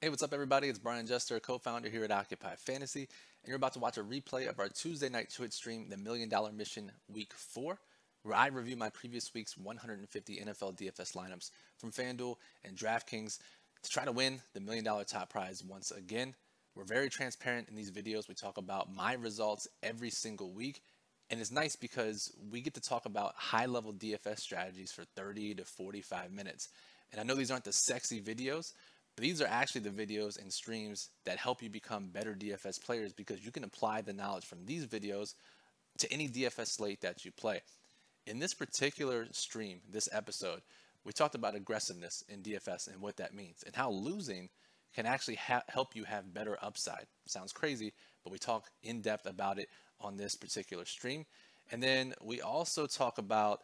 Hey, what's up, everybody? It's Brian Jester, co-founder here at Occupy Fantasy, and you're about to watch a replay of our Tuesday night Twitch stream, The $1 Million Mission Week 4, where I review my previous week's 150 NFL DFS lineups from FanDuel and DraftKings to try to win the $1 Million top prize once again. We're very transparent in these videos. We talk about my results every single week, and it's nice because we get to talk about high-level DFS strategies for 30 to 45 minutes. And I know these aren't the sexy videos, but these are actually the videos and streams that help you become better DFS players because you can apply the knowledge from these videos to any DFS slate that you play. In this particular stream, this episode, we talked about aggressiveness in DFS and what that means and how losing can actually help you have better upside. Sounds crazy, but we talk in depth about it on this particular stream. And then we also talk about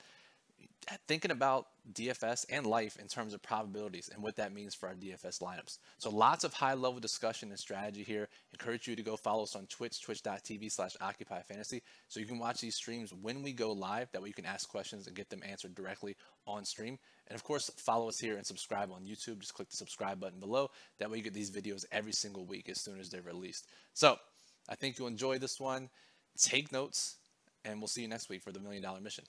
thinking about DFS and life in terms of probabilities and what that means for our DFS lineups. So lots of high-level discussion and strategy here. Encourage you to go follow us on Twitch, twitch.tv/OccupyFantasy, so you can watch these streams when we go live. That way you can ask questions and get them answered directly on stream. And of course, follow us here and subscribe on YouTube. Just click the subscribe button below. That way you get these videos every single week as soon as they're released. So I think you'll enjoy this one. Take notes, and we'll see you next week for the $1 Million Mission.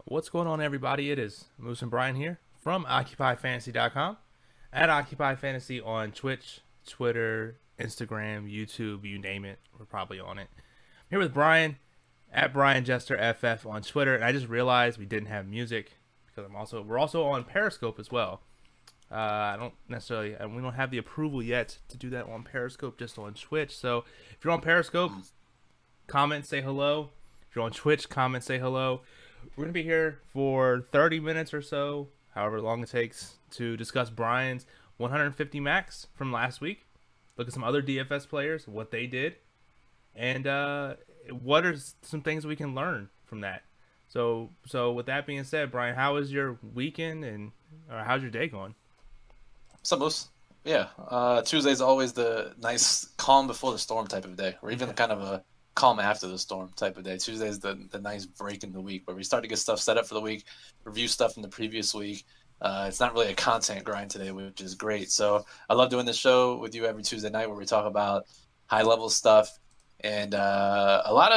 What's going on, everybody? It is Moose and Brian here from OccupyFantasy.com at OccupyFantasy on Twitch, Twitter, Instagram, YouTube, you name it. We're probably on it. I'm here with Brian at Brian Jester FF on Twitter, and I just realized we didn't have music because we're also on Periscope as well. I don't necessarily, and we don't have the approval yet to do that on Periscope, just on Twitch. So if you're on Periscope, comment, say hello. If you're on Twitch, comment, say hello. We're going to be here for 30 minutes or so, however long it takes, to discuss Brian's 150 max from last week. Look at some other DFS players, what they did, and what are some things we can learn from that. So with that being said, Brian, how was your weekend or how's your day going? What's up, Moose? Yeah, Tuesday's always the nice calm before the storm type of day, or even kind of a calm after the storm type of day. Tuesday's the nice break in the week where we start to get stuff set up for the week, review stuff from the previous week. It's not really a content grind today, which is great. So I love doing this show with you every Tuesday night where we talk about high level stuff. And there's a lot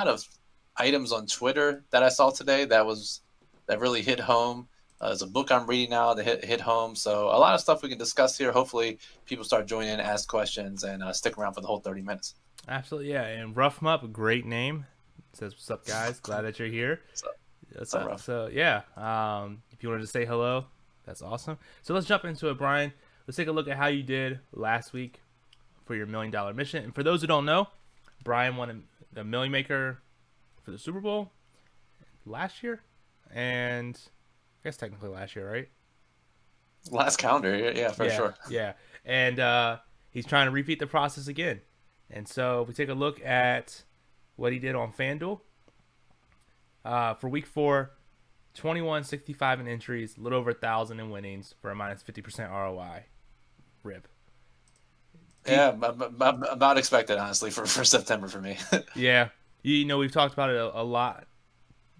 of items on Twitter that I saw today that really hit home. There's a book I'm reading now that hit home. So a lot of stuff we can discuss here. Hopefully people start joining in, ask questions, and stick around for the whole 30 mints. Absolutely, yeah. And Rough 'em Up, great name. It says, what's up, guys? Glad that you're here. What's up, Rough? So, yeah, if you wanted to say hello, that's awesome. So let's jump into it, Brian. Let's take a look at how you did last week for your $1 Million Mission. And for those who don't know, Brian won the Million Maker for the Super Bowl last year. And I guess technically last year, right? Last calendar, yeah, for sure. Yeah, and he's trying to repeat the process again. And so if we take a look at what he did on FanDuel for week 4, 21, 65 in entries, a little over 1,000 in winnings for a minus 50% ROI. Rip. Yeah, about expected, honestly, for September for me. Yeah, we've talked about it a lot.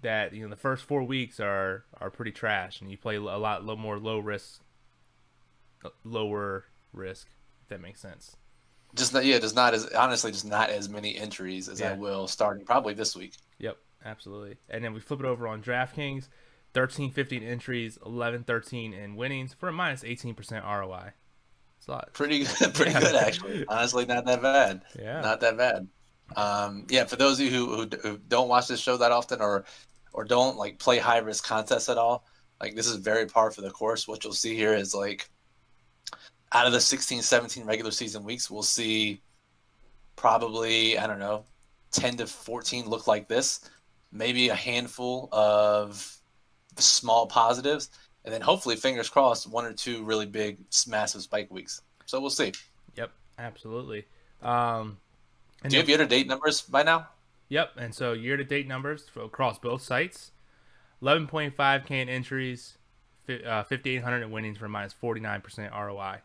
That the first 4 weeks are pretty trash, and you play a lot more lower risk. If that makes sense. Just not as many entries as I will starting probably this week. Yep, absolutely. And then we flip it over on DraftKings, 13-15 entries, 11-13 in winnings for a minus 18% ROI. It's a lot. Pretty good actually. Honestly, not that bad. Yeah, not that bad. For those of you who don't watch this show that often or don't play high risk contests at all, this is very par for the course. What you'll see here is out of the 16, 17 regular season weeks, we'll see probably, 10 to 14 look like this, maybe a handful of small positives, and then hopefully, fingers crossed, 1 or 2 really big, massive spike weeks. So we'll see. Yep, absolutely. Do you have year-to-date numbers by now? Yep, and so year-to-date numbers across both sites, 11.5K in entries, 5,800 in winnings for a minus 49% ROI.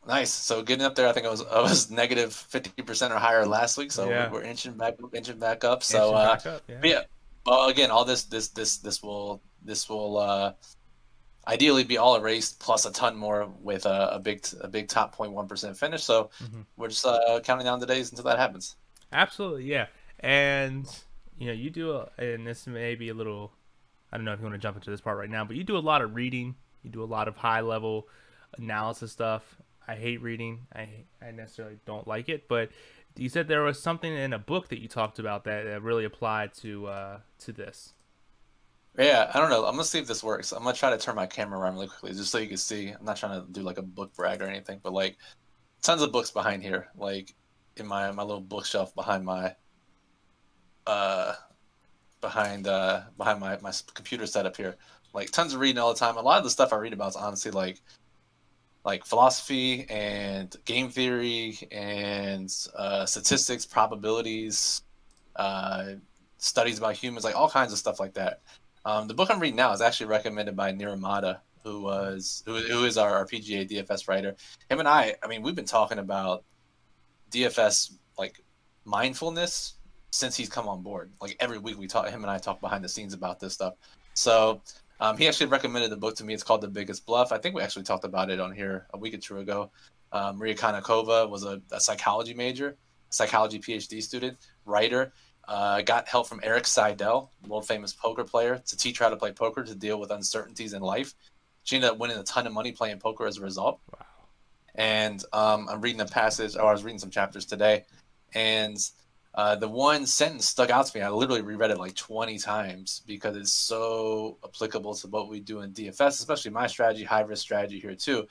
Nice. So getting up there, I think I was negative 50% or higher last week. So we're inching back up. So yeah. Well, again, all this will ideally be all erased plus a ton more with a big top 0.1% finish. So we're just counting down the days until that happens. Absolutely, yeah. And you do, and this may be a little, I don't know if you want to jump into this part right now, but you do a lot of reading. You do a lot of high level analysis stuff. I hate reading. I necessarily don't like it, but you said there was something in a book that you talked about that really applied to this. Yeah, I don't know. I'm gonna see if this works. I'm gonna try to turn my camera around really quickly just so you can see. I'm not trying to do like a book brag or anything, but like tons of books behind here, like in my little bookshelf behind my behind my computer setup here. Like tons of reading all the time. A lot of the stuff I read about is honestly like philosophy and game theory and statistics, probabilities, studies about humans, like all kinds of stuff like that. The book I'm reading now is actually recommended by Niramata, who is our PGA DFS writer. Him and I mean, we've been talking about DFS like mindfulness since he's come on board. Like every week him and I talk behind the scenes about this stuff. So he actually recommended the book to me. It's called The Biggest Bluff. I think we actually talked about it on here a week or two ago. Maria Konnikova was a psychology major, psychology PhD student, writer. Got help from Eric Seidel, world famous poker player, to teach her how to play poker to deal with uncertainties in life. She ended up winning a ton of money playing poker as a result. Wow. And I'm reading a passage, or I was reading some chapters today, and the one sentence stuck out to me. I literally reread it like 20 times because it's so applicable to what we do in DFS, especially my strategy, high risk strategy here too.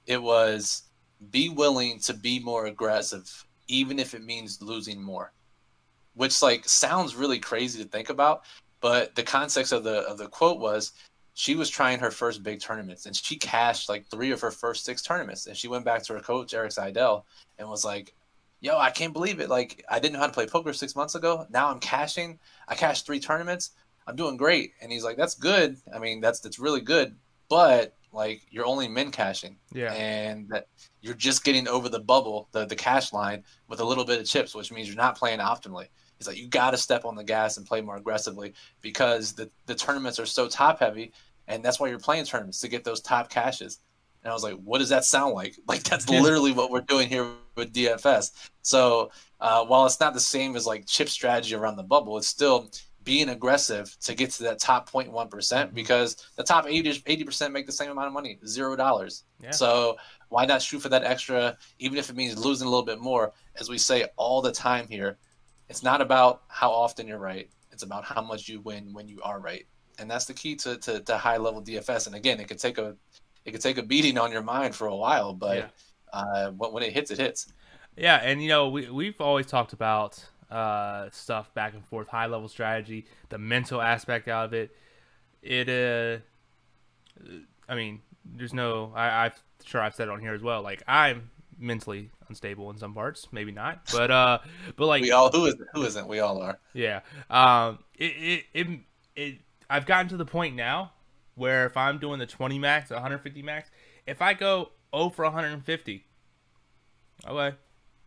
It was be willing to be more aggressive, even if it means losing more. Which like sounds really crazy to think about, but the context of the quote was she was trying her first big tournaments and she cashed like 3 of her first 6 tournaments, and she went back to her coach Eric Seidel and was like, "Yo, I can't believe it! Like I didn't know how to play poker 6 months ago. Now I'm cashing. I cashed 3 tournaments. I'm doing great." And he's like, "That's good. I mean, that's really good, but like you're only min cashing, and that you're just getting over the bubble, the cash line with a little bit of chips, which means you're not playing optimally." He's like, you got to step on the gas and play more aggressively because the tournaments are so top heavy, and that's why you're playing tournaments, to get those top cashes. And I was like, what does that sound like? Like that's literally what we're doing here with DFS. So while it's not the same as like chip strategy around the bubble, it's still being aggressive to get to that top 0.1%, because the top 80% make the same amount of money, $0. Yeah. So why not shoot for that extra, even if it means losing a little bit more? As we say all the time here, it's not about how often you're right. It's about how much you win when you are right. And that's the key to high level DFS. And again, it could take a beating on your mind for a while, but when it hits, it hits. Yeah, and we've always talked about stuff back and forth, high level strategy, the mental aspect out of it. I mean, there's no. I'm sure I've said it on here as well. Like I'm mentally unstable in some parts, maybe not, but like we all who isn't we all are. Yeah. I've gotten to the point now where if I'm doing the 20 max, 150 max, if I go 0 for 150, okay,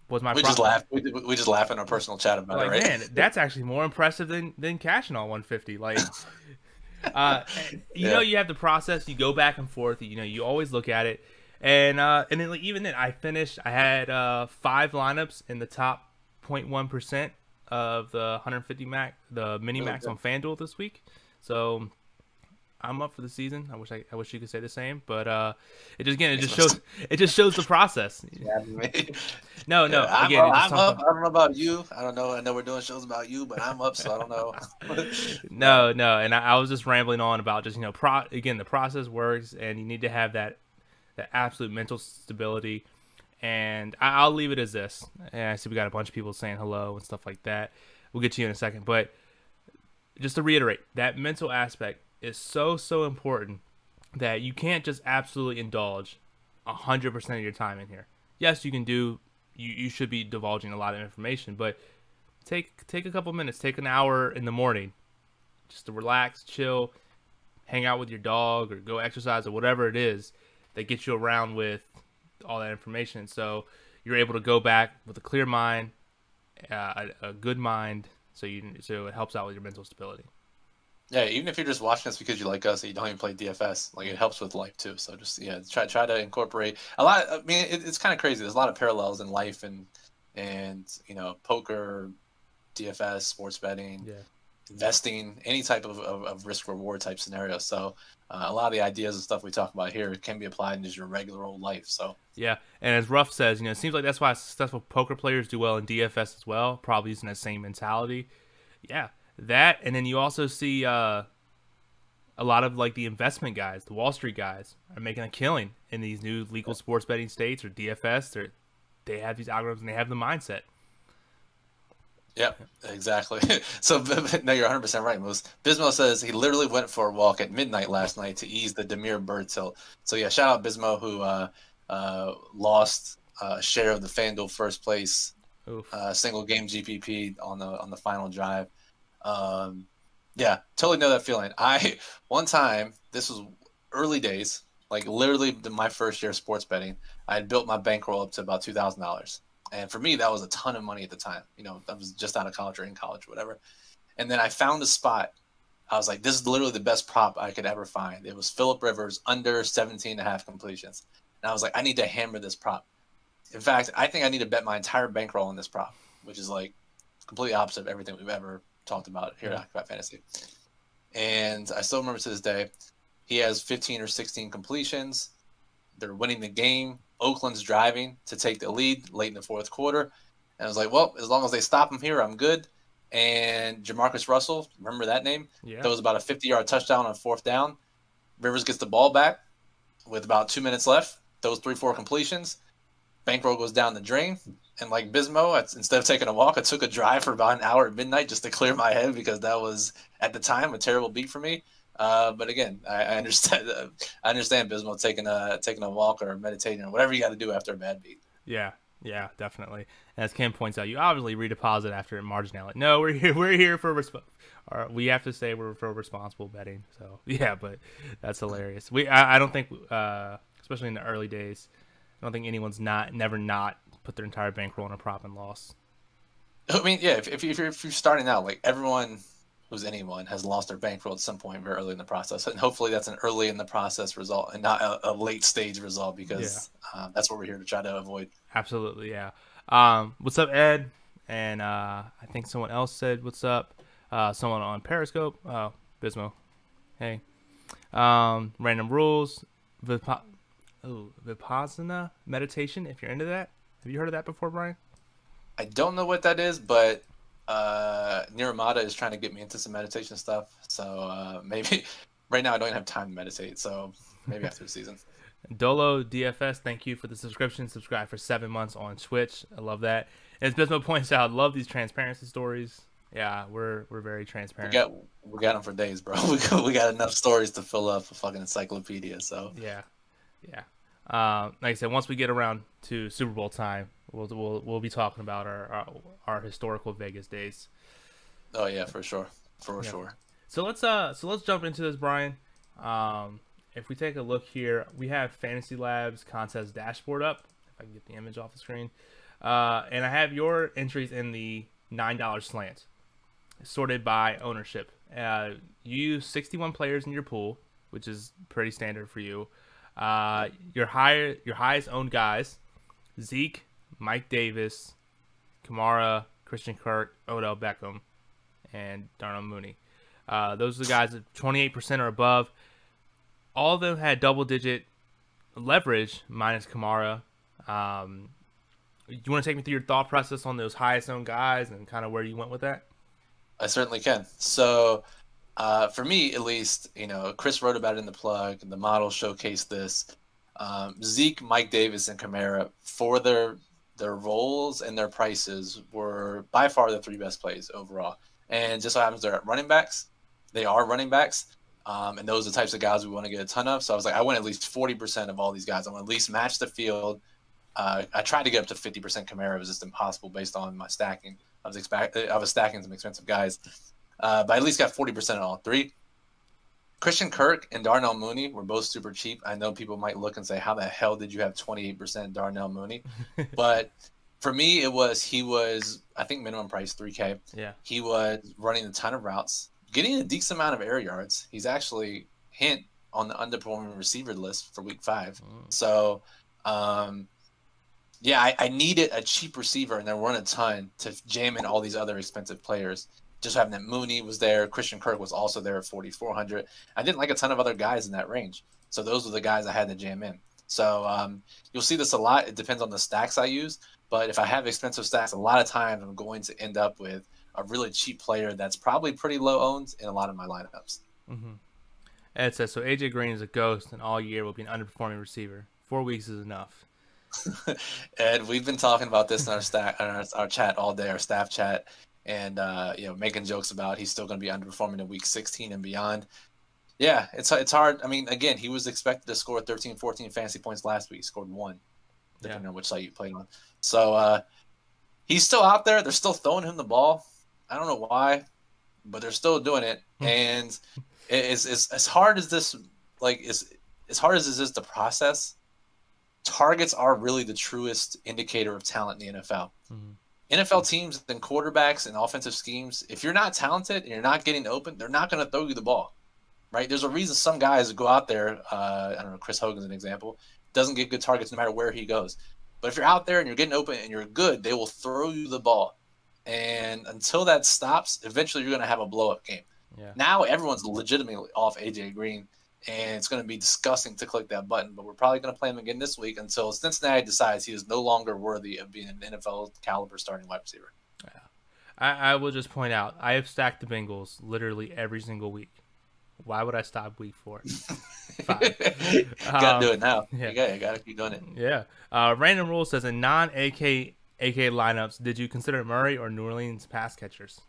was my we problem. Just laugh. We just laugh in our personal chat about like, it, right? Man, that's actually more impressive than cashing on 150. Like, you have the process. You go back and forth. You always look at it. And then like, even then, I had 5 lineups in the top 0.1% of the 150 max, the mini max on FanDuel this week. So I'm up for the season. I wish you could say the same, but it just shows the process. No. I'm Again, up. I don't know about you. I don't know. I know we're doing shows about you, but I'm up, so I don't know. No. And I was just rambling on about just the process works, and you need to have that absolute mental stability. And I'll leave it as this. And I see we got a bunch of people saying hello and stuff like that. We'll get to you in a second. But just to reiterate, that mental aspect is so important that you can't just absolutely indulge 100% of your time in here. Yes, you can do. You should be divulging a lot of information, but take a couple minutes. Take an hour in the morning just to relax, chill, hang out with your dog, or go exercise, or whatever it is that gets you around with all that information. So you're able to go back with a clear mind, a good mind, so it helps out with your mental stability. Yeah, even if you're just watching us because you like us and you don't even play DFS, like it helps with life too. So just try to incorporate a lot. I mean, it's kind of crazy. There's a lot of parallels in life and poker, DFS, sports betting, investing, any type of risk reward type scenario. So a lot of the ideas and stuff we talk about here can be applied in just your regular old life. So Yeah, and as Ruff says, it seems like that's why successful poker players do well in DFS as well, probably using that same mentality. Yeah, that, and then you also see a lot of like the investment guys, the Wall Street guys, are making a killing in these new legal sports betting states or DFS. They have these algorithms and they have the mindset. Yeah, exactly. So no, you're 100% right, Moose. Bismo says he literally went for a walk at midnight last night to ease the Demir bird tilt. So yeah, shout out Bismo who lost a share of the FanDuel first place single game GPP on the final drive. Yeah, totally know that feeling. One time, this was early days, like literally my first year of sports betting, I had built my bankroll up to about $2,000. And for me, that was a ton of money at the time. I was just out of college or in college, whatever. And then I found a spot. I was like, this is literally the best prop I could ever find. It was Phillip Rivers under 17.5 completions. And I was like, I need to hammer this prop. In fact, I think I need to bet my entire bankroll on this prop, which is like completely opposite of everything we've ever talked about here at Occupy Fantasy. And I still remember to this day, he has 15 or 16 completions. They're winning the game. Oakland's driving to take the lead late in the fourth quarter. And I was like, well, as long as they stop him here, I'm good. And Jamarcus Russell, remember that name? Yeah. That was about a 50-yard touchdown on fourth down. Rivers gets the ball back with about 2 minutes left. Those 3-4 completions. Bankroll goes down the drain. And like Bismo, instead of taking a walk, I took a drive for about an hour at midnight just to clear my head because that was, at the time, a terrible beat for me. But again, I understand. I understand Bismo taking a walk or meditating or whatever you got to do after a bad beat. Yeah, definitely. As Kim points out, you obviously redeposit after marginality. No, we're here for we have to say we're for responsible betting. So yeah, but that's hilarious. I don't think, especially in the early days, I don't think anyone's never not put their entire bankroll on a prop and loss. I mean, yeah, if you're starting out, like everyone who's anyone has lost their bankroll at some point very early in the process, and hopefully that's an early in the process result and not a late stage result because that's what we're here to try to avoid. Absolutely, yeah. What's up, Ed? And I think someone else said what's up. Someone on Periscope. Oh, Bismo. Hey. Random rules. Vipassana meditation. If you're into that, have you heard of that before, Brian? I don't know what that is, but Niramata is trying to get me into some meditation stuff. So maybe right now I don't have time to meditate. So maybe after the season. Dolo DFS, thank you for the subscription. Subscribe for 7 months on Twitch. I love that. As Bismo points out, I love these transparency stories. Yeah, we're very transparent. We got them for days, bro. We got enough stories to fill up a fucking encyclopedia. So yeah. Like I said, once we get around to Super Bowl time, we'll be talking about our historical Vegas days. Oh yeah, for sure. So let's jump into this, Brian. If we take a look here, we have Fantasylabs contest dashboard up. If I can get the image off the screen, and I have your entries in the $9 slant, sorted by ownership. You use 61 players in your pool, which is pretty standard for you. Your highest owned guys: Zeke, Mike Davis, Kamara, Christian Kirk, Odell Beckham, and Darnell Mooney. Those are the guys at 28% or above. All of them had double-digit leverage, minus Kamara. You want to take me through your thought process on those highest owned guys and kind of where you went with that? I certainly can. So, for me, at least, Chris wrote about it in the plug. The model showcased this. Zeke, Mike Davis, and Kamara, for their roles and their prices, were by far the 3 best plays overall. And just so happens they're running backs. They are running backs. And those are the types of guys we want to get a ton of. So I was like, I want at least 40% of all these guys. I want to at least match the field. I tried to get up to 50% Kamara. It was just impossible based on my stacking. I was stacking some expensive guys. But I at least got 40% on all 3. Christian Kirk and Darnell Mooney were both super cheap. I know people might look and say, how the hell did you have 28% Darnell Mooney? But for me, he was, I think, minimum price $3K. Yeah. He was running a ton of routes. getting a decent amount of air yards. He's actually hint on the underperforming receiver list for week 5. So, yeah, I needed a cheap receiver, and there weren't a ton to jam in all these other expensive players. Just having that Mooney was there. Christian Kirk was also there at 4,400. I didn't like a ton of other guys in that range. So those were the guys I had to jam in. So you'll see this a lot. It depends on the stacks I use. But if I have expensive stacks, a lot of times I'm going to end up with a really cheap player that's probably pretty low owned in a lot of my lineups. Mm-hmm. Ed says, so AJ Green is a ghost and all year will be an underperforming receiver. 4 weeks is enough. Ed, we've been talking about this in our chat all day, our staff chat, and making jokes about he's still going to be underperforming in week 16 and beyond. Yeah, it's hard. I mean, again, he was expected to score 13, 14 fantasy points last week. He scored 1, depending on which site you played on. So he's still out there. They're still throwing him the ball. I don't know why, but they're still doing it. And as hard as this, as hard as this is to process, targets are really the truest indicator of talent in the NFL. NFL teams and quarterbacks and offensive schemes, if you're not talented and you're not getting open, they're not going to throw you the ball, right? There's a reason some guys go out there, I don't know, Chris Hogan's an example, doesn't get good targets no matter where he goes. But if you're out there and you're getting open and you're good, they will throw you the ball. And until that stops, eventually you're going to have a blow-up game. Yeah. Now everyone's legitimately off AJ Green, and it's going to be disgusting to click that button. But we're probably going to play him again this week until Cincinnati decides he is no longer worthy of being an NFL caliber starting wide receiver. Yeah. I will just point out, I have stacked the Bengals literally every single week. Why would I stop week 4? 5. Got to do it now. Yeah. You got to keep doing it. Yeah. Random Rule says, in non-AK lineups, did you consider Murray or New Orleans pass catchers?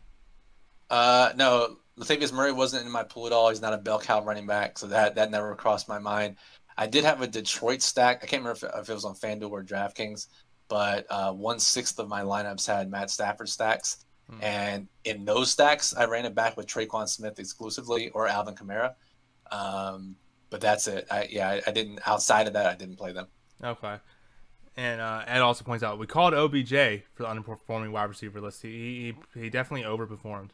No, Latavius Murray wasn't in my pool at all. He's not a bell cow running back, so that never crossed my mind. I did have a Detroit stack. I can't remember if it was on FanDuel or DraftKings, but 1/6 of my lineups had Matt Stafford stacks. And in those stacks, I ran it back with Traquan Smith exclusively or Alvin Kamara. But that's it. I didn't, outside of that, I didn't play them. Okay. And Ed also points out, we called OBJ for the underperforming wide receiver list. He definitely overperformed.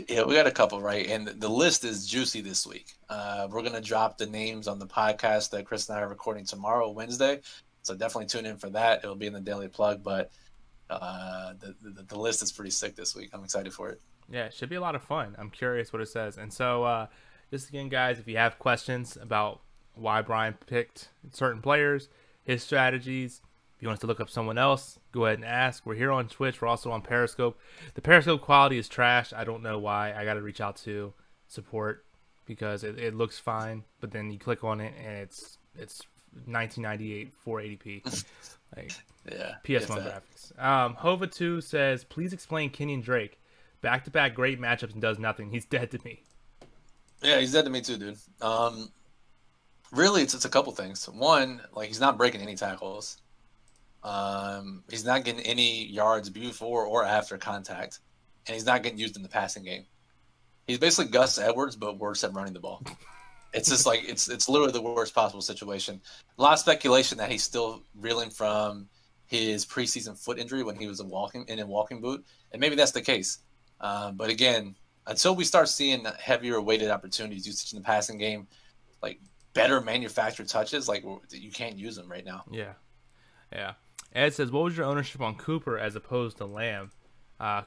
Yeah, we got a couple, right? And the list is juicy this week. We're going to drop the names on the podcast that Chris and I are recording tomorrow, Wednesday. So definitely tune in for that. It'll be in the Daily Plug, but the list is pretty sick this week. I'm excited for it. Yeah, it should be a lot of fun. I'm curious what it says. And so just again, guys, if you have questions about why Brian picked certain players, his strategies, if you want us to look up someone else, go ahead and ask. We're here on Twitch. We're also on Periscope. The Periscope quality is trash. I don't know why. I got to reach out to support because it looks fine, but then you click on it and it's 1998 480p. Yeah. PS1 graphics. Hova2 says, please explain Kenyon Drake. Back-to-back great matchups and does nothing. He's dead to me. Yeah, he's dead to me too, dude. Really, it's a couple things. One, he's not breaking any tackles. He's not getting any yards before or after contact, and he's not getting used in the passing game. He's basically Gus Edwards, but worse at running the ball. It's just it's literally the worst possible situation. A lot of speculation that he's still reeling from his preseason foot injury when he was in a walking boot, and maybe that's the case. But again, until we start seeing heavier weighted opportunities usage in the passing game, better manufactured touches, you can't use them right now. Yeah. Ed says, what was your ownership on Cooper as opposed to Lamb?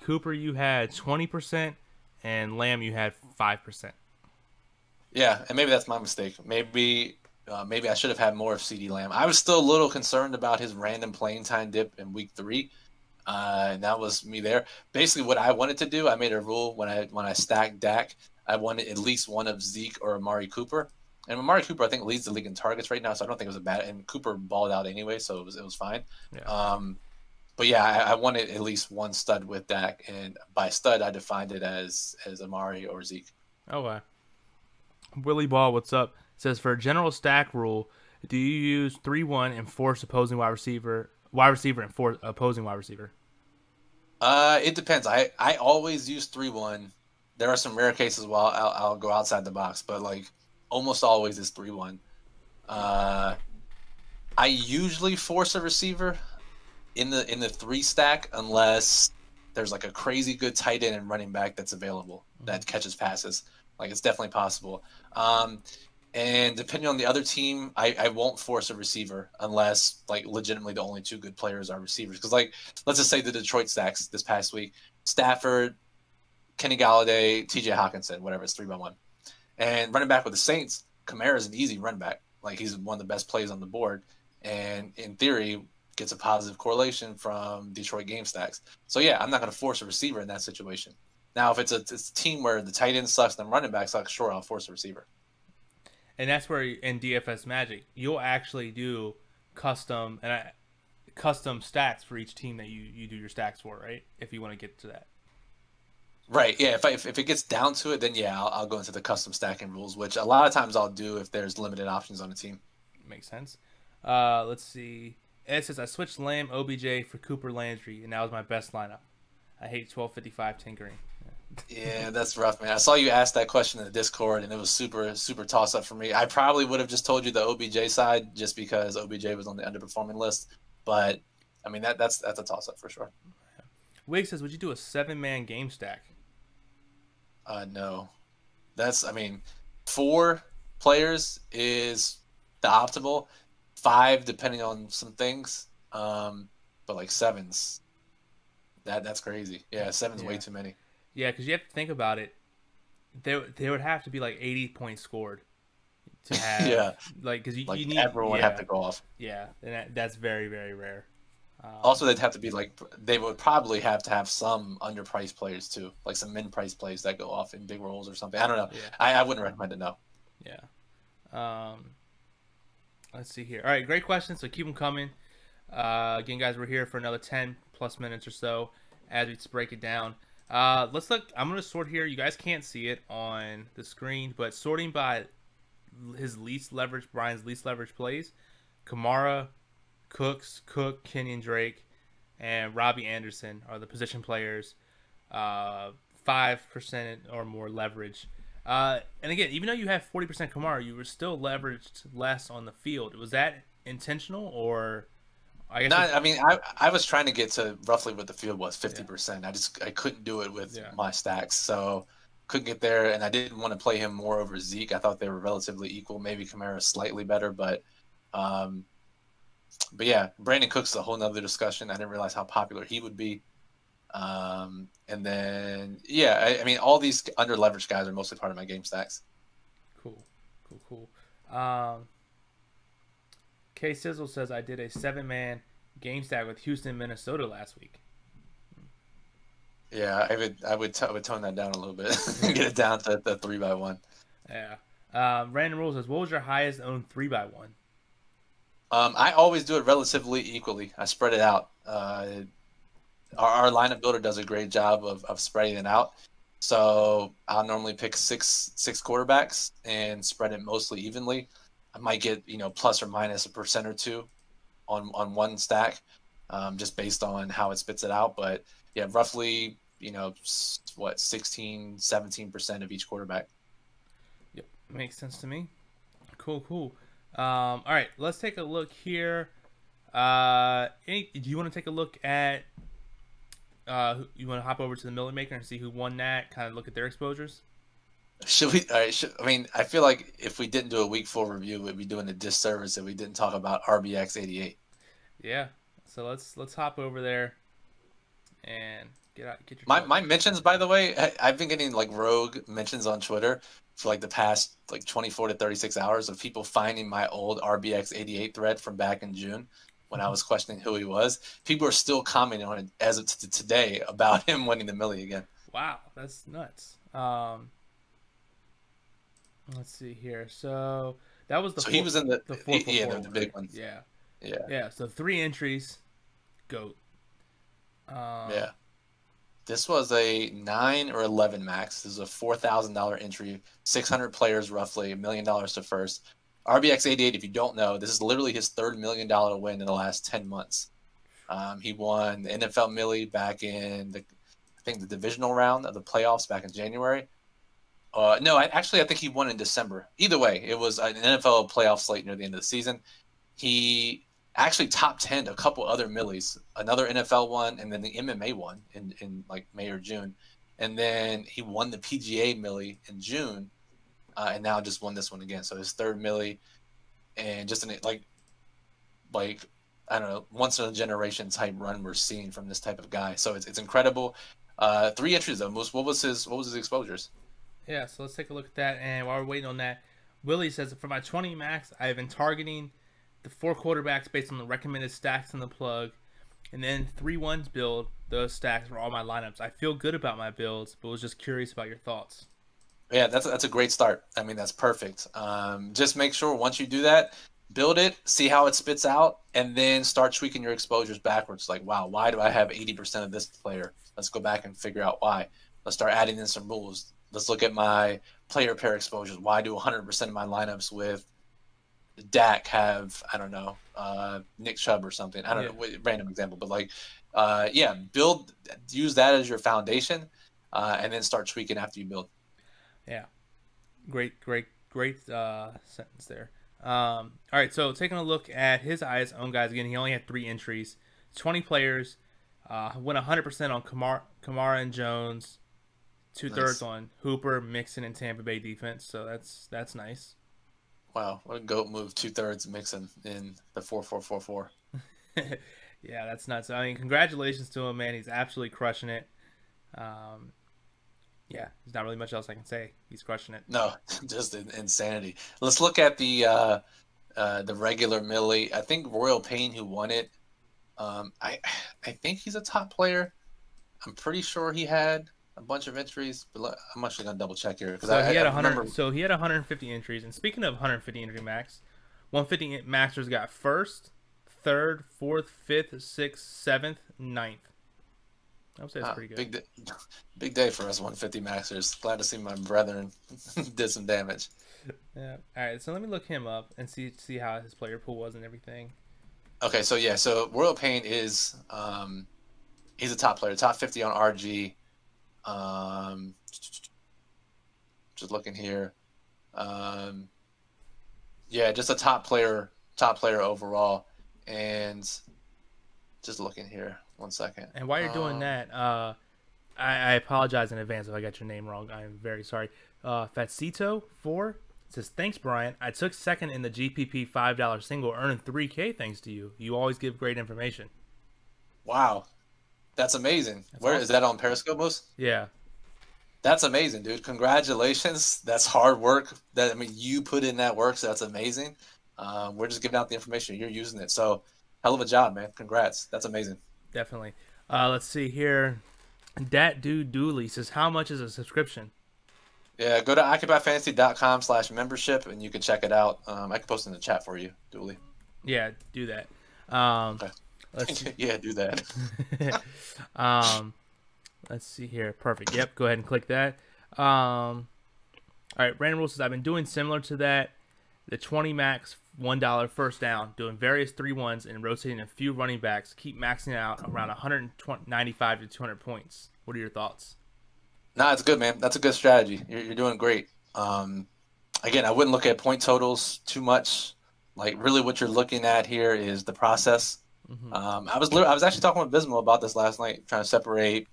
Cooper, you had 20%, and Lamb, you had 5%. Yeah, and maybe that's my mistake. Maybe I should have had more of CD Lamb. I was still a little concerned about his random playing time dip in week 3. And that was me there. Basically, what I wanted to do, I made a rule when I stacked Dak, I wanted at least one of Zeke or Amari Cooper. And Amari Cooper, I think, leads the league in targets right now, so I don't think it was a bad. And Cooper balled out anyway, so it was fine. Yeah. But yeah, I wanted at least one stud with Dak, and by stud, I defined it as Amari or Zeke. Okay. Willie Ball, what's up? Says, for a general stack rule, do you use 3-1 and force opposing wide receiver and force opposing wide receiver? It depends. I always use 3-1. There are some rare cases where I'll go outside the box, but almost always is 3-1. I usually force a receiver in the 3 stack unless there's like a crazy good tight end and running back that's available that catches passes. Like, it's definitely possible. And depending on the other team, I won't force a receiver unless, like, legitimately the only two good players are receivers. Because, like, let's just say the Detroit stacks this past week: Stafford, Kenny Galladay, T.J. Hawkinson, whatever, it's 3-1. And running back with the Saints, Kamara is an easy run back. Like, he's one of the best plays on the board, and in theory gets a positive correlation from Detroit game stacks. So yeah, I'm not going to force a receiver in that situation. Now, if it's a team where the tight end sucks and the running back sucks, sure, I'll force a receiver. And that's where in DFS Magic, you'll actually do custom stats for each team that you do your stacks for, right? If you want to get to that. Right. Yeah. If it gets down to it, then yeah, I'll go into the custom stacking rules, which a lot of times I'll do if there's limited options on the team. Makes sense. Let's see. Ed says, I switched Lamb OBJ for Cooper Landry, and that was my best lineup. I hate 1255 tinkering. Yeah, that's rough, man. I saw you ask that question in the Discord, and it was super, super toss-up for me. I probably would have just told you the OBJ side just because OBJ was on the underperforming list. But, I mean, that's a toss-up for sure. Wig says, would you do a 7-man game stack? No. I mean, 4 players is the optimal. 5, depending on some things. But, like, 7's, that's crazy. Yeah, 7's way too many. Yeah, because you have to think about it. There would have to be like 80 points scored to have. Like, because you need everyone would have to go off. Yeah, and that's very, very rare. Also, they'd have to be like, they would probably have to have some underpriced players too, like some min-priced plays that go off in big roles or something. I don't know. Yeah. I wouldn't recommend it. No. Yeah. Let's see here. All right, great questions. So keep them coming. Again, guys, we're here for another 10 plus minutes or so as we break it down. Let's look. I'm going to sort here. You guys can't see it on the screen, but sorting by his least leverage, Brian's least leverage plays: Kamara, Cook, Kenyon Drake, and Robbie Anderson are the position players. 5% or more leverage. And again, even though you have 40% Kamara, you were still leveraged less on the field. Was that intentional, or? I guess I was trying to get to roughly what the field was, 50%. Yeah. I couldn't do it with my stacks, so couldn't get there, and I didn't want to play him more over Zeke. I thought they were relatively equal. Maybe Kamara slightly better, but yeah, Brandon Cook's a whole nother discussion. I didn't realize how popular he would be. And then I mean, all these under leveraged guys are mostly part of my game stacks. Cool. K Sizzle says, I did a 7-man game stack with Houston, Minnesota last week. Yeah, I would tone that down a little bit and get it down to the 3x1. Yeah. Random Rule says, what was your highest owned 3x1? I always do it relatively equally. I spread it out. Our lineup builder does a great job of spreading it out. So I'll normally pick six quarterbacks and spread it mostly evenly. I might get, plus or minus 1% or 2 on one stack, just based on how it spits it out. But yeah, roughly, 16, 17% of each quarterback. Yep, makes sense to me. Cool. All right, let's take a look here. Do you want to take a look at? You want to hop over to the Millie Maker and see who won that? Kind of look at their exposures. Should we? All right, I feel like if we didn't do a week 4 review, we'd be doing a disservice if we didn't talk about RBX 88. Yeah. So let's hop over there and get your. My mentions, by the way, I've been getting like rogue mentions on Twitter for like the past 24 to 36 hours of people finding my old RBX 88 thread from back in June when I was questioning who he was. People are still commenting on it as of today about him winning the Millie again. Wow, that's nuts. Let's see here. So that was he was in the 4-4-4, the big one. Yeah. So 3 entries, GOAT. Yeah. This was a 9 or 11 max. This is a $4,000 entry, 600 players roughly, $1 million to first. RBX 88, if you don't know, this is literally his $3 million win in the last 10 months. He won the NFL Millie back in the divisional round of the playoffs back in January. No, I think he won in December. Either way, it was an NFL playoff slate near the end of the season. He actually top 10 a couple other millies, another NFL one, and then the MMA one in like May or June. And then he won the PGA millie in June, and now just won this one again. So his third millie, and just like I don't know, once in a generation type run we're seeing from this type of guy. So it's incredible. 3 entries though. Moose, what was his exposures? Yeah, so let's take a look at that. And while we're waiting on that, Willie says, for my 20 max, I have been targeting the 4 quarterbacks based on the recommended stacks in the plug, and then 3-1s build. Those stacks were all my lineups. I feel good about my builds, but was just curious about your thoughts. Yeah, that's a great start. I mean, that's perfect. Just make sure once you do that, build it, see how it spits out, and then start tweaking your exposures backwards. Like, wow, why do I have 80% of this player? Let's go back and figure out why. Let's start adding in some rules. Let's look at my player pair exposures. Why do 100% of my lineups with Dak have, I don't know, Nick Chubb or something? I don't know, random example. But, like, use that as your foundation, and then start tweaking after you build. Yeah. Great sentence there. All right, so taking a look at his own guys again, he only had 3 entries, 20 players, went 100% on Kamara and Jones, 2/3 Nice. on Hooper, Mixon, and Tampa Bay defense. So that's nice. Wow, what a goat move! 2/3 Mixon in the 4-4-4-4. Yeah, that's nuts. I mean, congratulations to him, man. He's absolutely crushing it. Yeah, there's not really much else I can say. He's crushing it. No, just insanity. Let's look at the regular millie. I think Royal Payne, who won it, I think he's a top player. I'm pretty sure he had a bunch of entries, but I'm actually gonna double check here because he had 100. remember. So he had 150 entries. And speaking of 150 entry max, 150 maxers got 1st, 3rd, 4th, 5th, 6th, 7th, 9th. I would say it's pretty good. Big day for us 150 maxers. Glad to see my brethren did some damage. Yeah. All right. So let me look him up and see how his player pool was and everything. Okay. So yeah. So Royal Payne is he's a top player, top 50 on RG. Just looking here. Yeah, just a top player overall. And just looking here. 1 second. And while you're doing that, I apologize in advance if I got your name wrong. I am very sorry. Fatsito4 says, thanks, Brian. I took 2nd in the GPP $5 single, earning $3K thanks to you. You always give great information. Wow. That's amazing. Where awesome. Is that on Periscope, Moose? Yeah. That's amazing, dude. Congratulations. That's hard work. You put in that work, so that's amazing. We're just giving out the information. You're using it. So, hell of a job, man. Congrats. That's amazing. Definitely. Let's see here. Dat Dude Dooley says, how much is a subscription? Yeah, go to occupyfantasy.com/membership and you can check it out. I can post in the chat for you, Dooley. Yeah, do that. Okay. Let's yeah, do that. Let's see here. Perfect. Yep, go ahead and click that. All right, Brandon Rule says, I've been doing similar to that. The 20 max, $1 first down, doing various 3-1s and rotating a few running backs. Keep maxing out around 195 to 200 points. What are your thoughts? Nah, it's good, man. That's a good strategy. You're doing great. Again, I wouldn't look at point totals too much. Like, really what you're looking at here is the process. Mm-hmm. I was actually talking with Bismo about this last night, trying to separate.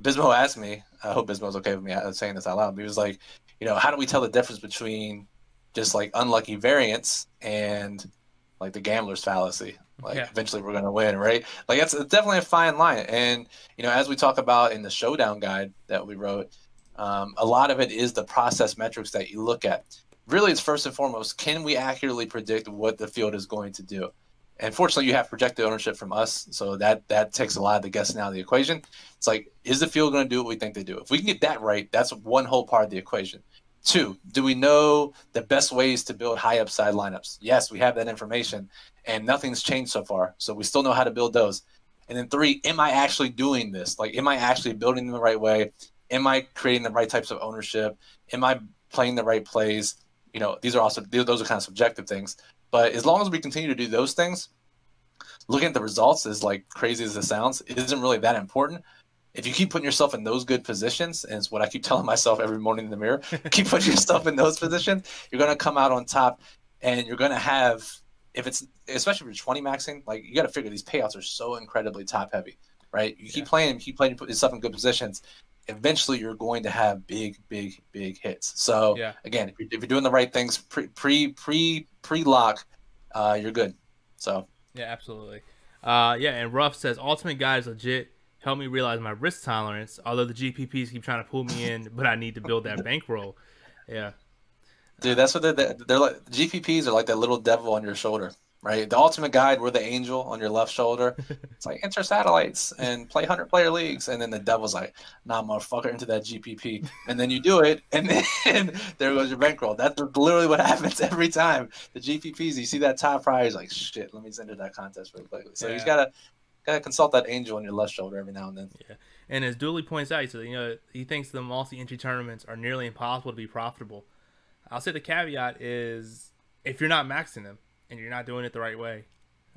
Bismo asked me, I hope Bismo's okay with me saying this out loud, but he was like, how do we tell the difference between just like unlucky variance and like the gambler's fallacy? Like, Eventually we're going to win, right? Like, it's definitely a fine line. And, as we talk about in the showdown guide that we wrote, a lot of it is the process metrics that you look at. Really, it's first and foremost, can we accurately predict what the field is going to do? And fortunately, you have projected ownership from us, so that takes a lot of the guessing out of the equation. It's like, is the field going to do what we think they do? If we can get that right, that's one whole part of the equation. 2, do we know the best ways to build high upside lineups? Yes, we have that information, and nothing's changed so far, so we still know how to build those. And then 3, am I actually doing this? Like, am I actually building them the right way? Am I creating the right types of ownership? Am I playing the right plays? Those are kind of subjective things. But as long as we continue to do those things, looking at the results, as like crazy as it sounds, it isn't really that important. If you keep putting yourself in those good positions, and it's what I keep telling myself every morning in the mirror, keep putting yourself in those positions, you're going to come out on top, and you're going to have if it's especially if you're 20 maxing, like you got to figure these payouts are so incredibly top heavy, right? You keep playing, put yourself in good positions. Eventually, you're going to have big hits. So again, if you're doing the right things pre-lock, you're good. So yeah, absolutely. And Ruff says Ultimate Guide is legit. Help me realize my risk tolerance. Although the GPPs keep trying to pull me in, but I need to build that bankroll. Yeah, dude, that's what they're like. GPPs are like that little devil on your shoulder, right? The Ultimate Guide, we're the angel on your left shoulder. It's like enter satellites and play 100-player leagues, and then the devil's like, nah, motherfucker, into that GPP, and then you do it, and then there goes your bankroll. That's literally what happens every time. The GPPs, you see that top prize, like shit, let me enter that contest really quickly. So you gotta consult that angel on your left shoulder every now and then. Yeah, and as Dooley points out, he says, he thinks the multi-entry tournaments are nearly impossible to be profitable. I'll say the caveat is if you're not maxing them and you're not doing it the right way.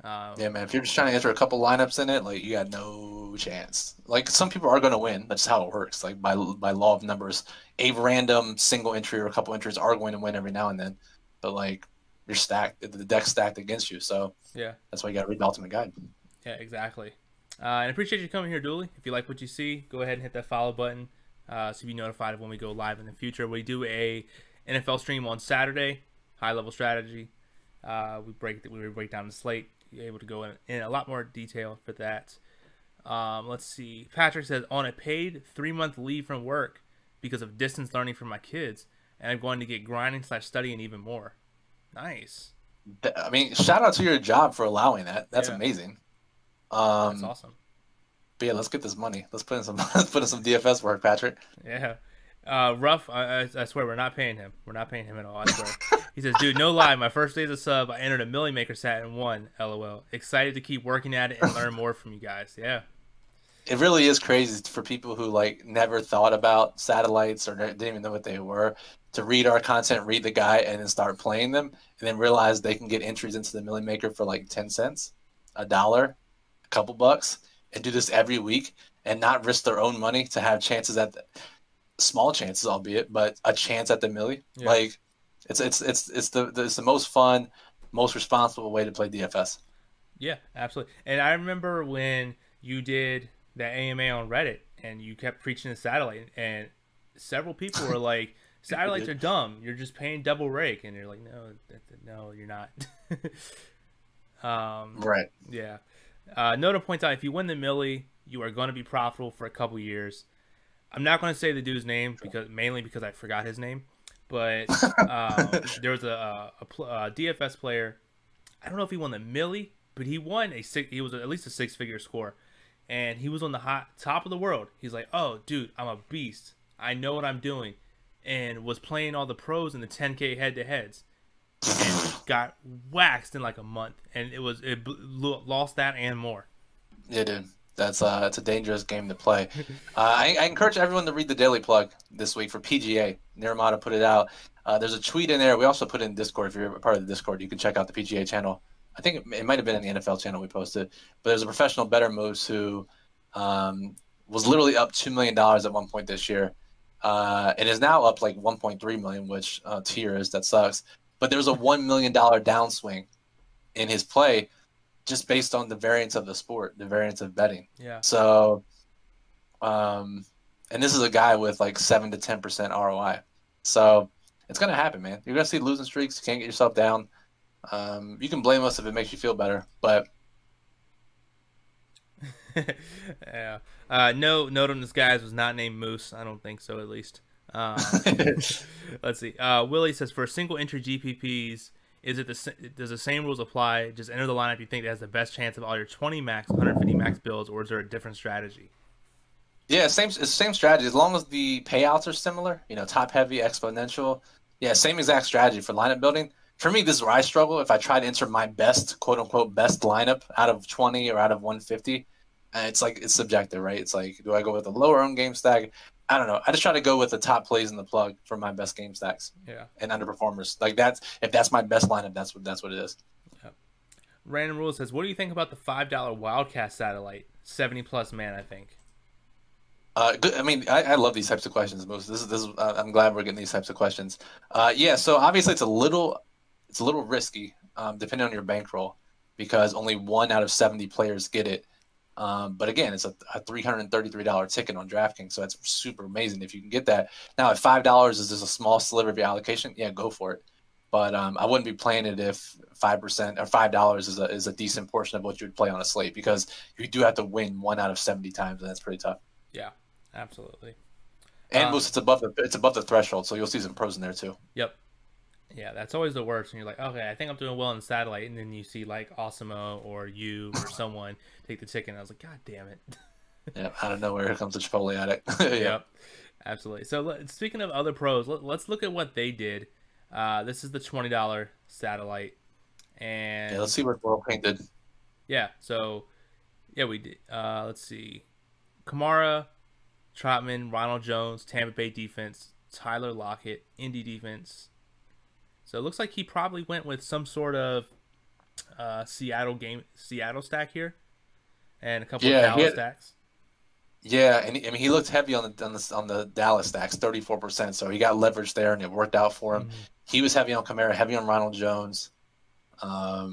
Yeah, man. If you're just trying to enter a couple lineups in it, like you got no chance. Like some people are going to win. That's how it works. Like by law of numbers, a random single entry or a couple entries are going to win every now and then. But like you're stacked, the deck's stacked against you. So yeah, that's why you got to read the Ultimate Guide. Yeah, exactly. And I appreciate you coming here, Dooley. If you like what you see, go ahead and hit that follow button so you'll be notified of when we go live in the future. We do a NFL stream on Saturday, high level strategy. We break down the slate. You're able to go in a lot more detail for that. Let's see. Patrick says, on a paid 3-month leave from work because of distance learning for my kids, and I'm going to get grinding/studying even more. Nice. I mean, shout out to your job for allowing that. That's amazing. That's awesome. But yeah, let's get this money. Let's put in some DFS work, Patrick. Yeah. Ruff, I swear we're not paying him. We're not paying him at all. I swear. He says, dude, no lie. My first day as a sub, I entered a Millie Maker sat and won. LOL. Excited to keep working at it and learn more from you guys. Yeah. It really is crazy for people who like never thought about satellites or didn't even know what they were to read our content, read the guide, and then start playing them, and then realize they can get entries into the Millie Maker for like 10 cents, $1, a couple bucks, and do this every week and not risk their own money to have chances at small chances, albeit, but a chance at the Millie. Yeah. Like it's the most fun, most responsible way to play DFS. Yeah, absolutely. And I remember when you did that AMA on Reddit and you kept preaching the satellite, and several people were like, satellites are dumb. You're just paying double rake. And you're like, no, you're not. Right. Yeah. Noda points out, if you win the Millie, you are going to be profitable for a couple years. I'm not going to say the dude's name mainly because I forgot his name, but there was a DFS player. I don't know if he won the Millie, but he won he was at least a 6-figure score, and he was on the top of the world. He's like, "Oh, dude, I'm a beast. I know what I'm doing," and was playing all the pros in the 10K head-to-heads, and got waxed in like a month, and it lost that and more. Yeah, dude. It's a dangerous game to play. I encourage everyone to read the Daily Plug this week for PGA. Niramata put it out. There's a tweet in there. We also put it in Discord. If you're a part of the Discord, you can check out the PGA channel. I think it might have been in the NFL channel we posted. But there's a professional bettor moves who was literally up $2 million at one point this year, and is now up like 1.3 million, which tears, that sucks. But there was a $1 million downswing in his play, just based on the variance of the sport, the variance of betting. Yeah. So, and this is a guy with like 7 to 10% ROI. So it's gonna happen, man. You're gonna see losing streaks. You can't get yourself down. You can blame us if it makes you feel better, but yeah. Note on this guy's was not named Moose. I don't think so, at least. Let's see. Willie says, for single entry GPPs, does the same rules apply? Just enter the lineup you think that has the best chance of all your 20 max, 150 max builds, or is there a different strategy? Yeah, it's same strategy as long as the payouts are similar. Top heavy, exponential. Yeah, same exact strategy for lineup building. For me, this is where I struggle. If I try to enter my best, quote unquote, best lineup out of 20 or out of 150, it's subjective, right? It's like, do I go with a lower owned game stack? I don't know. I just try to go with the top plays in the plug for my best game stacks. Yeah. And underperformers. Like if that's my best lineup, that's what it is. Yeah. Random Rule says, what do you think about the $5 Wildcat satellite? 70+ man, I think. Good. I mean, I love these types of questions. This is I'm glad we're getting these types of questions. Yeah. So obviously it's a little risky. depending on your bankroll, because only 1 out of 70 players get it. But again, it's a $333 ticket on DraftKings, so that's super amazing if you can get that. Now, if $5 is just a small sliver of your allocation, yeah, go for it. But I wouldn't be playing it if 5% or $5 is a decent portion of what you would play on a slate, because you do have to win 1 out of 70 times, and that's pretty tough. Yeah, absolutely. And it's above the threshold, so you'll see some pros in there too. Yep. Yeah, that's always the worst. And you're like, okay, I think I'm doing well in the satellite, and then you see like Osimo or you or someone take the ticket, and I was like, God damn it. Yeah, out of nowhere, here comes the Chipotle addict. Yeah. Yep, absolutely. So speaking of other pros, let's look at what they did. This is the $20 satellite, and Yeah, let's see what World Paint did. Yeah, so yeah, we did. Let's see, Kamara, Trotman, Ronald Jones, Tampa Bay defense, Tyler Lockett, Indy defense. So it looks like he probably went with some sort of Seattle stack here, and a couple of Dallas stacks. Yeah, and he looked heavy on the Dallas stacks, 34%. So he got leverage there, and it worked out for him. Mm-hmm. He was heavy on Kamara, heavy on Ronald Jones. Yeah,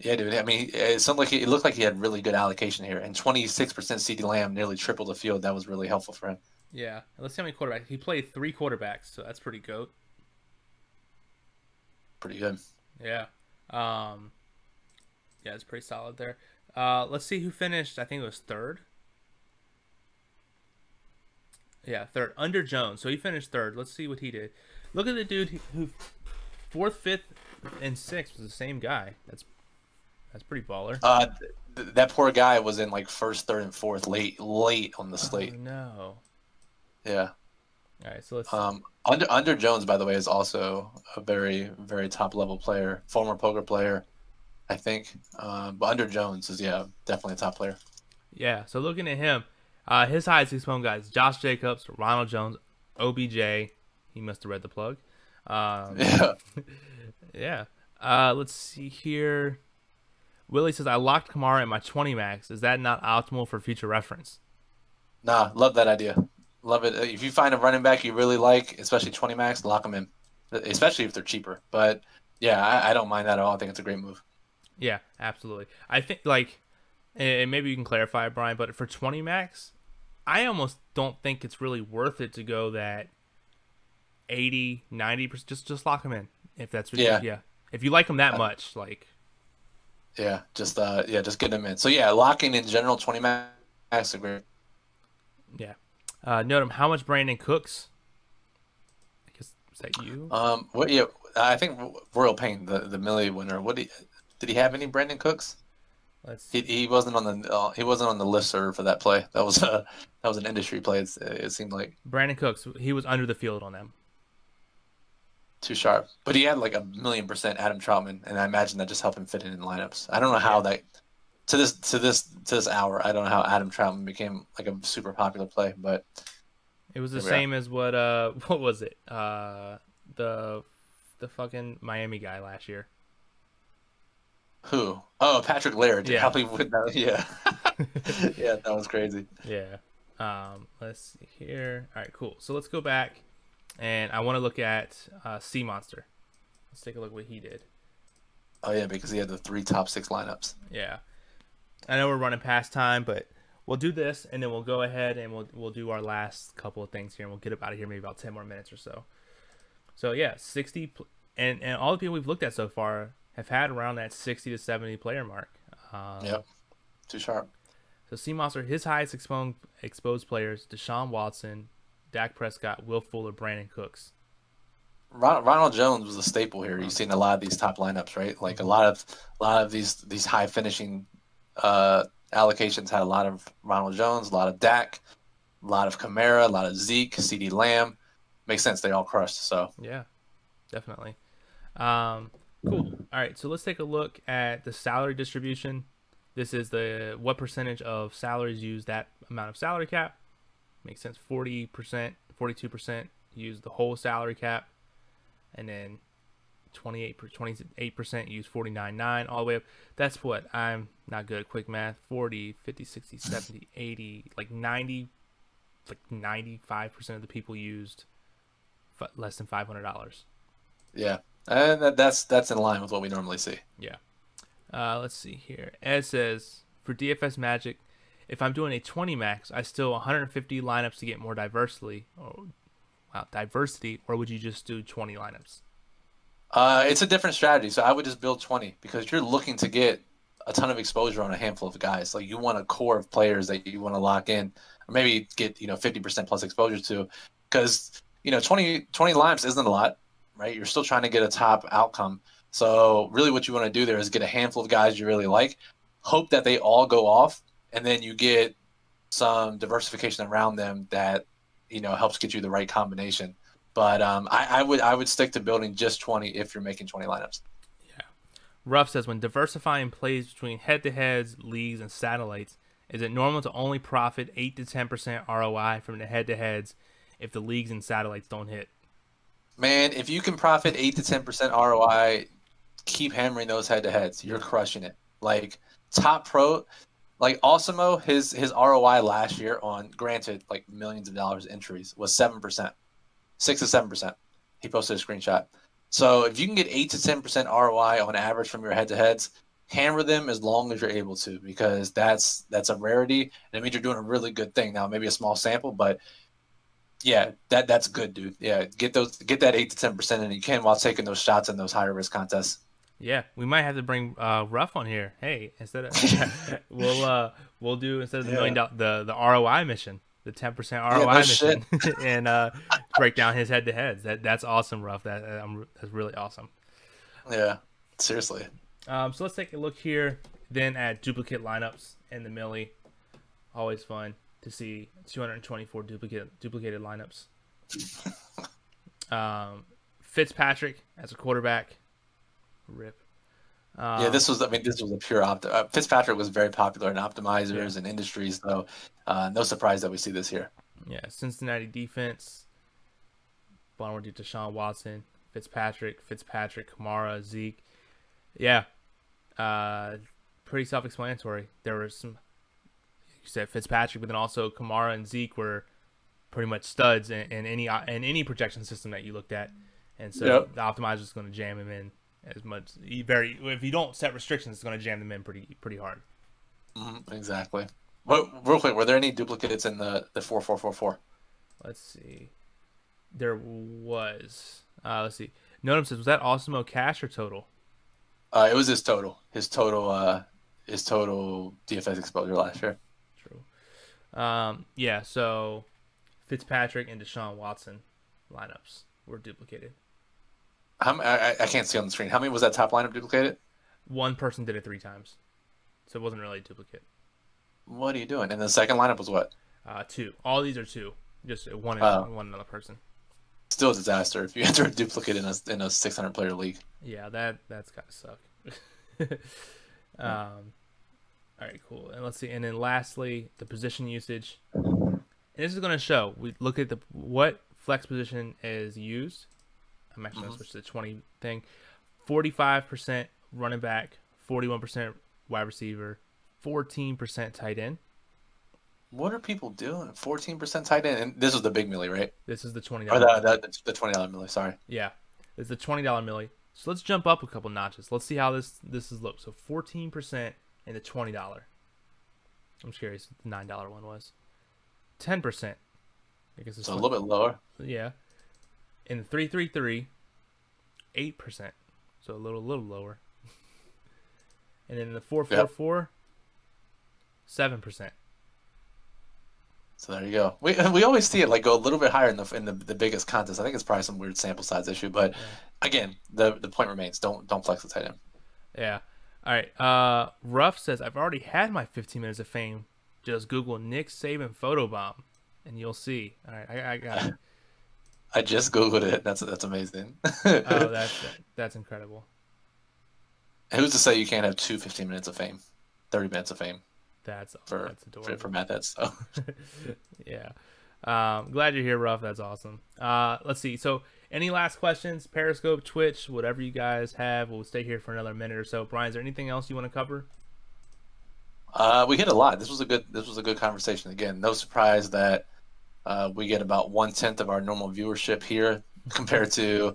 dude. I mean, it looked like he had really good allocation here, and 26% CeeDee Lamb, nearly tripled the field. That was really helpful for him. Yeah, let's see how many quarterbacks he played. 3 quarterbacks, so that's pretty goat. Pretty good. Yeah. Yeah, it's pretty solid there. Let's see who finished. I think it was 3rd. Yeah, 3rd. Under Jones. So he finished 3rd. Let's see what he did. Look at the dude who 4th, 5th, and 6th was the same guy. That's pretty baller. That poor guy was in like 1st, 3rd, and 4th late on the slate. Oh, no. Yeah. All right, so let's. Under Jones, by the way, is also a very, very top level player, former poker player, I think. But Under Jones is definitely a top player. Yeah. So looking at him, his highest exponent guys: Josh Jacobs, Ronald Jones, OBJ. He must have read the plug. Yeah. Yeah. Let's see here. Willie says, "I locked Kamara at my 20 max. Is that not optimal for future reference?" Nah, love that idea. Love it. If you find a running back you really like, especially 20 max, lock them in, especially if they're cheaper. But yeah, I don't mind that at all. I think it's a great move. Yeah, absolutely. I think and maybe you can clarify, Brian, but for 20 max, I almost don't think it's really worth it to go that 80, 90%. Just lock them in if that's what if you like them that much, like. Yeah, just get them in. So yeah, locking in general 20 max is great. Yeah. Note him. How much Brandon Cooks? I guess, is that you? I think Royal Pain, the Millie winner. Did he have any Brandon Cooks? He wasn't on the listserv for that play. That was an industry play. It seemed like Brandon Cooks. He was under the field on them. Too sharp, but he had like 1,000,000% Adam Troutman, and I imagine that just helped him fit in lineups. I don't know how that. To this hour, I don't know how Adam Troutman became like a super popular play, but it was the same as what was it? The fucking Miami guy last year. Who? Oh, Patrick Laird. Yeah. How people would know. Yeah. Yeah, that was crazy. Yeah. Let's see here. All right, cool. So let's go back, and I want to look at Sea Monster. Let's take a look at what he did. Oh yeah, because he had the 3 top 6 lineups. Yeah. I know we're running past time, but we'll do this, and then we'll go ahead and we'll do our last couple of things here, and we'll get up out of here maybe about 10 more minutes or so. So yeah, 60, and all the people we've looked at so far have had around that 60 to 70 player mark. Yep, too sharp. So Sea Monster, his highest exposed players: Deshaun Watson, Dak Prescott, Will Fuller, Brandon Cooks. Ronald Jones was a staple here. You've seen a lot of these top lineups, right? Like a lot of these high finishing allocations had a lot of Ronald Jones, a lot of Dak, a lot of Kamara, a lot of Zeke, CeeDee Lamb. Makes sense. They all crushed. So yeah, definitely. Cool. All right, so let's take a look at the salary distribution. This is what percentage of salaries use that amount of salary cap. Makes sense. 40%, 42% use the whole salary cap, and then 28% use 49.9 all the way up. That's what I'm not good at quick math. 40, 50, 60, 70, 80, like 90, like 95% of the people used less than $500. Yeah, And that's in line with what we normally see. Yeah. Let's see here. Ed says, for DFS Magic, if I'm doing a 20 max, I still 150 lineups to get more diversity. Diversity, or would you just do 20 lineups? It's a different strategy. So I would just build 20 because you're looking to get a ton of exposure on a handful of guys. Like you want a core of players that you want to lock in, or maybe get 50% plus exposure to, because 20 lineups isn't a lot, right? You're still trying to get a top outcome. So really, what you want to do there is get a handful of guys you really like, hope that they all go off, and then you get some diversification around them that helps get you the right combination. But I would stick to building just 20 if you're making 20 lineups. Yeah. Ruff says, when diversifying plays between head-to-heads, leagues, and satellites, is it normal to only profit 8 to 10% ROI from the head-to-heads if the leagues and satellites don't hit? Man, if you can profit 8 to 10% ROI, keep hammering those head-to-heads. You're crushing it. Like top pro, like Osimo, his ROI last year on, granted, like millions of dollars entries, was 7%. 6 to 7%. He posted a screenshot. So if you can get 8 to 10% ROI on average from your head-to-heads, hammer them as long as you're able to, because that's a rarity, and it means you're doing a really good thing. Now, maybe a small sample, but yeah, that's good, dude. Yeah, get that 8 to 10% and you can while taking those shots in those higher risk contests. Yeah, we might have to bring Ruff on here. Hey, instead of we'll do, instead of the $1 million, the ROI mission, the 10% ROI mission, and break down his head-to-heads. That's awesome, Ruff. That's really awesome. Yeah, seriously. So let's take a look here then at duplicate lineups in the Millie. Always fun to see 224 duplicated lineups. Fitzpatrick as a quarterback. Rip. Yeah, this was a pure Fitzpatrick was very popular in optimizers and industries, so no surprise that we see this here. Yeah, Cincinnati defense. Baltimore to Deshaun Watson, Fitzpatrick, Kamara, Zeke. Yeah, pretty self-explanatory. There were some, you said Fitzpatrick, but then also Kamara and Zeke were pretty much studs in any projection system that you looked at, and so the optimizer is going to jam him in as much. If you don't set restrictions, it's going to jam them in pretty hard. Exactly. Real quick, were there any duplicates in the 4-4-4-4? Let's see. There was. Let's see. Notem says, was that Osimo cash or total? It was his total. His total DFS exposure last year. True. Yeah. So Fitzpatrick and Deshaun Watson lineups were duplicated. I can't see on the screen. How many was that top lineup duplicated? One person did it 3 times, so it wasn't really a duplicate. What are you doing? And the second lineup was what? 2. All these are 2. Just one another person. Still a disaster if you enter a duplicate in a 600-player league. Yeah, that's gotta suck. All right, cool. And let's see. And then lastly, the position usage. And this is going to show. We look at what flex position is used. I'm actually going to switch to the 20 thing. 45% running back, 41% wide receiver, 14% tight end. What are people doing? 14% tight end? And this was the big milli, right? This is the $20. Or the $20 milli, sorry. Yeah. It's the $20 milli. So let's jump up a couple notches. Let's see how this is look. So 14% in the $20. I'm curious what the $9 one was. 10%. I guess it's a little bit lower. Yeah. In the 333, 8%. So a little lower. And in the 444, 7%. So there you go. We always see it like go a little bit higher in the biggest contest. I think it's probably some weird sample size issue, but again, the point remains: don't flex the tight end. Yeah. All right. Ruff says, I've already had my 15 minutes of fame. Just Google Nick Saban photobomb, and you'll see. All right, I got it. I just Googled it. That's amazing. Oh, that's incredible. Who's to say you can't have 15 minutes of fame, 30 minutes of fame? That's adorable. For methods. So. Yeah. Glad you're here, Ruff. That's awesome. Let's see. So any last questions? Periscope, Twitch, whatever you guys have. We'll stay here for another minute or so. Brian, is there anything else you want to cover? We hit a lot. This was a good conversation. Again, no surprise that we get about 1/10 of our normal viewership here compared to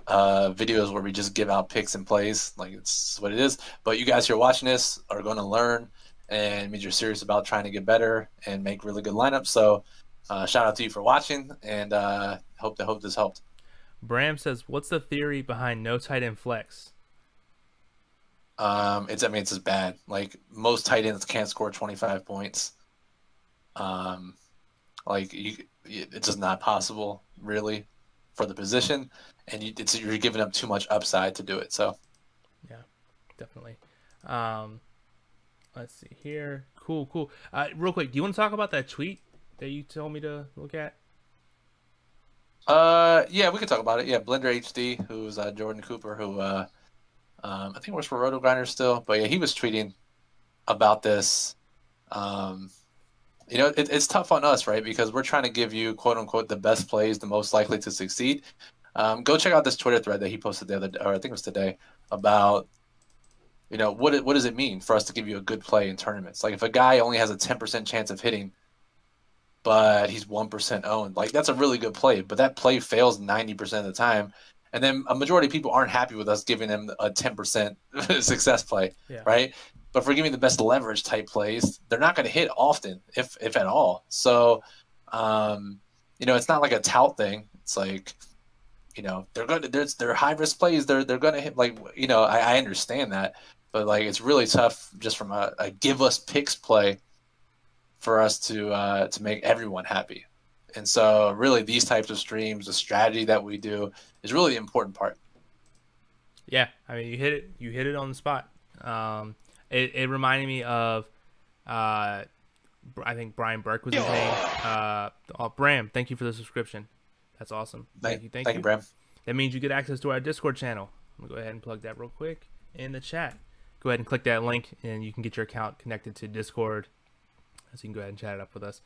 videos where we just give out picks and plays. Like, it's what it is. But you guys who are watching this are going to learn, and means you're serious about trying to get better and make really good lineups. So shout out to you for watching, and hope this helped. Bram says, "What's the theory behind no tight end flex?" It's just bad. Like, most tight ends can't score 25 points. It's just not possible, really, for the position, and you're giving up too much upside to do it. So, yeah, definitely. Let's see here. Cool. Real quick, do you want to talk about that tweet that you told me to look at? Yeah, we can talk about it. Yeah, Blender HD, who's Jordan Cooper, who I think works for Roto Grinders still, but yeah, he was tweeting about this. It's tough on us, right? Because we're trying to give you, quote unquote, the best plays, the most likely to succeed. Go check out this Twitter thread that he posted the other day, or I think it was today, about, what does it mean for us to give you a good play in tournaments? Like, if a guy only has a 10% chance of hitting, but he's 1% owned, like, that's a really good play, but that play fails 90% of the time. And then a majority of people aren't happy with us giving them a 10% success play, right? But if we're giving the best leverage type plays, they're not going to hit often, if at all. So, it's not like a tout thing. It's like, they're high risk plays. They're going to hit. Like, I understand that, but like, it's really tough just from a give us picks play for us to make everyone happy. And so, really, these types of streams, the strategy that we do, is really the important part. Yeah, I mean, you hit it on the spot. It reminded me of, I think Brian Burke was his name. Bram, thank you for the subscription. That's awesome. Thank you, Bram. That means you get access to our Discord channel. I'm gonna go ahead and plug that real quick in the chat. Go ahead and click that link, and you can get your account connected to Discord, so you can go ahead and chat it up with us.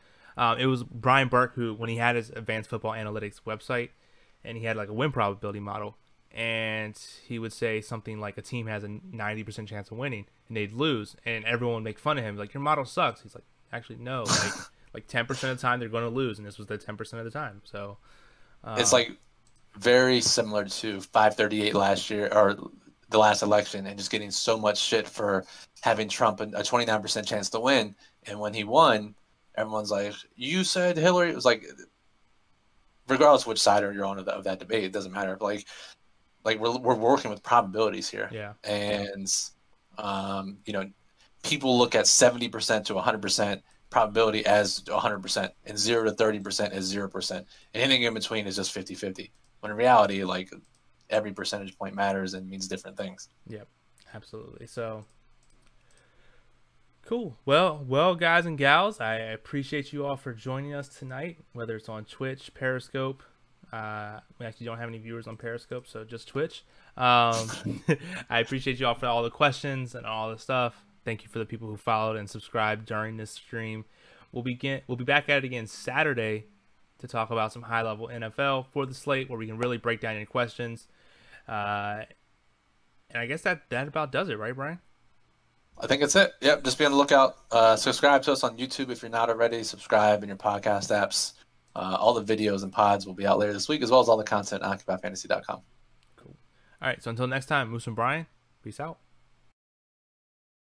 It was Brian Burke who, when he had his advanced football analytics website, and he had like a win probability model, and he would say something like a team has a 90% chance of winning, and they'd lose, and everyone would make fun of him, like, your model sucks. He's like, actually, no, like 10% of the time they're going to lose, and this was the 10% of the time. So it's like very similar to 538 last year, or the last election, and just getting so much shit for having Trump a 29% chance to win, and when he won, everyone's like, you said Hillary. It was like, regardless of which side you're on of that debate, it doesn't matter. Like we're working with probabilities here. Yeah. And people look at 70% to 100% probability as 100%, and 0 to 30% is 0%. And anything in between is just 50-50. When in reality, like, every percentage point matters and means different things. Yep, absolutely. So cool. Well, guys and gals, I appreciate you all for joining us tonight, whether it's on Twitch, Periscope. We actually don't have any viewers on Periscope, so just Twitch. I appreciate you all for all the questions and all the stuff. Thank you for the people who followed and subscribed during this stream. We'll be back at it again Saturday to talk about some high-level NFL for the slate, where we can really break down your questions. And I guess that about does it, right, Brian? I think that's it. Yep, just be on the lookout. Subscribe to us on YouTube if you're not already. Subscribe in your podcast apps. All the videos and pods will be out later this week, as well as all the content on OccupyFantasy.com. Cool. All right, so until next time, Moose and Brian, peace out.